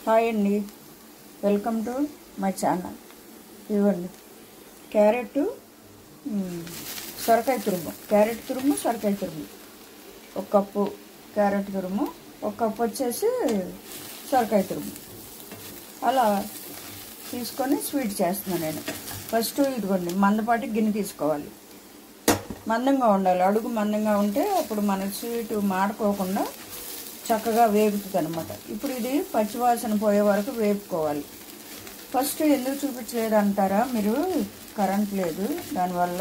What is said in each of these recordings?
Hi అండి, welcome to my channel. ఇవ్వండి carrot సొరకాయ తురుము, సొరకాయ తురుము. ఒక కప్పు క్యారెట్ తురుము, ఒక కప్పు వచ్చేసి సొరకాయ తురుము. అలా తీసుకొని స్వీట్ చేస్తున్నాను నేను. ఫస్ట్ ఇదిగోండి మందపాటి గిన్నె తీసుకోవాలి. మందంగా ఉండాలి, అడుగు మందంగా ఉంటే అప్పుడు మన స్వీట్ మాడుకోకుండా చక్కగా వేగుతుంది అనమాట. ఇప్పుడు ఇది పచ్చివాసన పోయే వరకు వేపుకోవాలి. ఫస్ట్ ఎందుకు చూపించలేదు అంటారా మీరు? కరెంట్ లేదు, దానివల్ల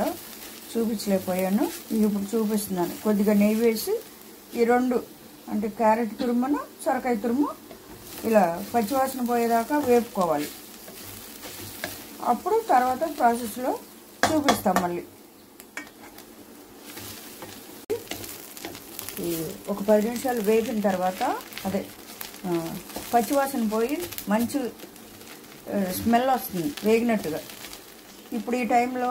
చూపించలేకపోయాను. ఇప్పుడు చూపిస్తున్నాను. కొద్దిగా నెయ్యి వేసి ఈ రెండు అంటే క్యారెట్ తురుమును సొరకాయ తురుము ఇలా పచ్చివాసన పోయేదాకా వేపుకోవాలి. అప్పుడు తర్వాత ప్రాసెస్లో చూపిస్తాం. మళ్ళీ ఒక 10 నిమిషాలు వేగిన తర్వాత అదే పచ్చివాసన పోయి మంచి స్మెల్ వస్తుంది వేగినట్టుగా. ఇప్పుడు ఈ టైంలో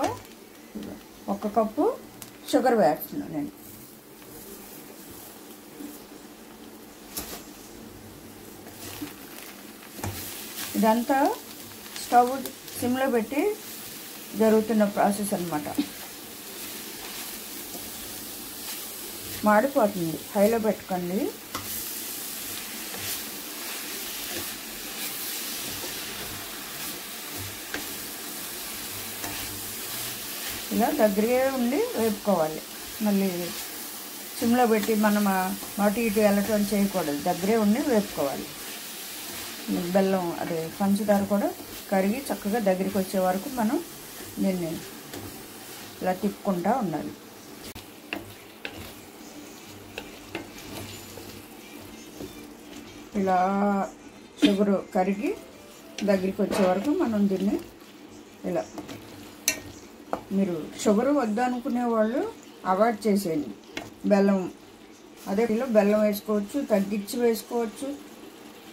1 కప్పు షుగర్ వేస్తున్నాను నేను. ఇదంతా స్టవ్ సిమ్లో పెట్టి జరుగుతున్న ప్రాసెస్ అన్నమాట. మాడిపోతుంది, హైలో పెట్టుకోండి. ఇలా దగ్గరే ఉండి వేపుకోవాలి. మళ్ళీ సిమ్లో పెట్టి మనం అటు ఇటు వెళ్ళటం చేయకూడదు, దగ్గరే ఉండి వేపుకోవాలి. బెల్లం అదే పంచదార కూడా కరిగి చక్కగా దగ్గరికి వచ్చే వరకు మనం దీన్ని ఇలా తిప్పుకుంటూ ఉండాలి. ఇలా షుగరు కరిగి దగ్గరికి వచ్చే వరకు మనం దీన్ని ఇలా, మీరు షుగరు వద్దనుకునే వాళ్ళు అవాయిడ్ చేసేయండి. బెల్లం అదే కిలో బెల్లం వేసుకోవచ్చు, తగ్గించి వేసుకోవచ్చు.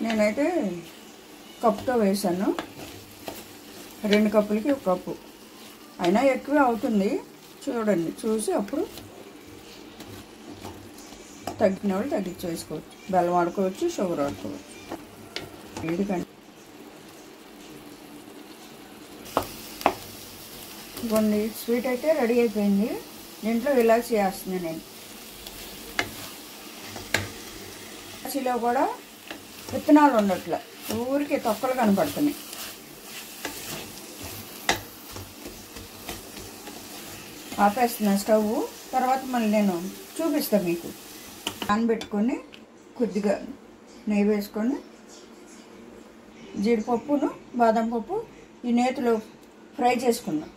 నేనైతే కప్పుతో వేసాను. 2 కప్పులకి 1 కప్పు అయినా ఎక్కువే అవుతుంది. చూడండి, చూసి అప్పుడు తగ్గిన వాళ్ళు తగ్గించి వేసుకోవచ్చు. బెల్లం వాడుకోవచ్చు, షుగర్ వాడుకోవచ్చు. ఎందుకంటే కొన్ని స్వీట్ అయితే రెడీ అయిపోయింది. దీంట్లో ఇలాచీ వేస్తున్నాను నేను. ఇలాచీలో కూడా విత్తనాలు ఉండట్లే, ఊరికి తొక్కలు కనపడుతున్నాయి. ఆపేస్తున్నాను స్టవ్. తర్వాత మళ్ళీ నేను చూపిస్తాను మీకు. నానబెట్టుకొని కొద్దిగా నెయ్యి వేసుకొని జీడిపప్పును బాదం పప్పు ఈ నేతిలో ఫ్రై చేసుకున్నాం.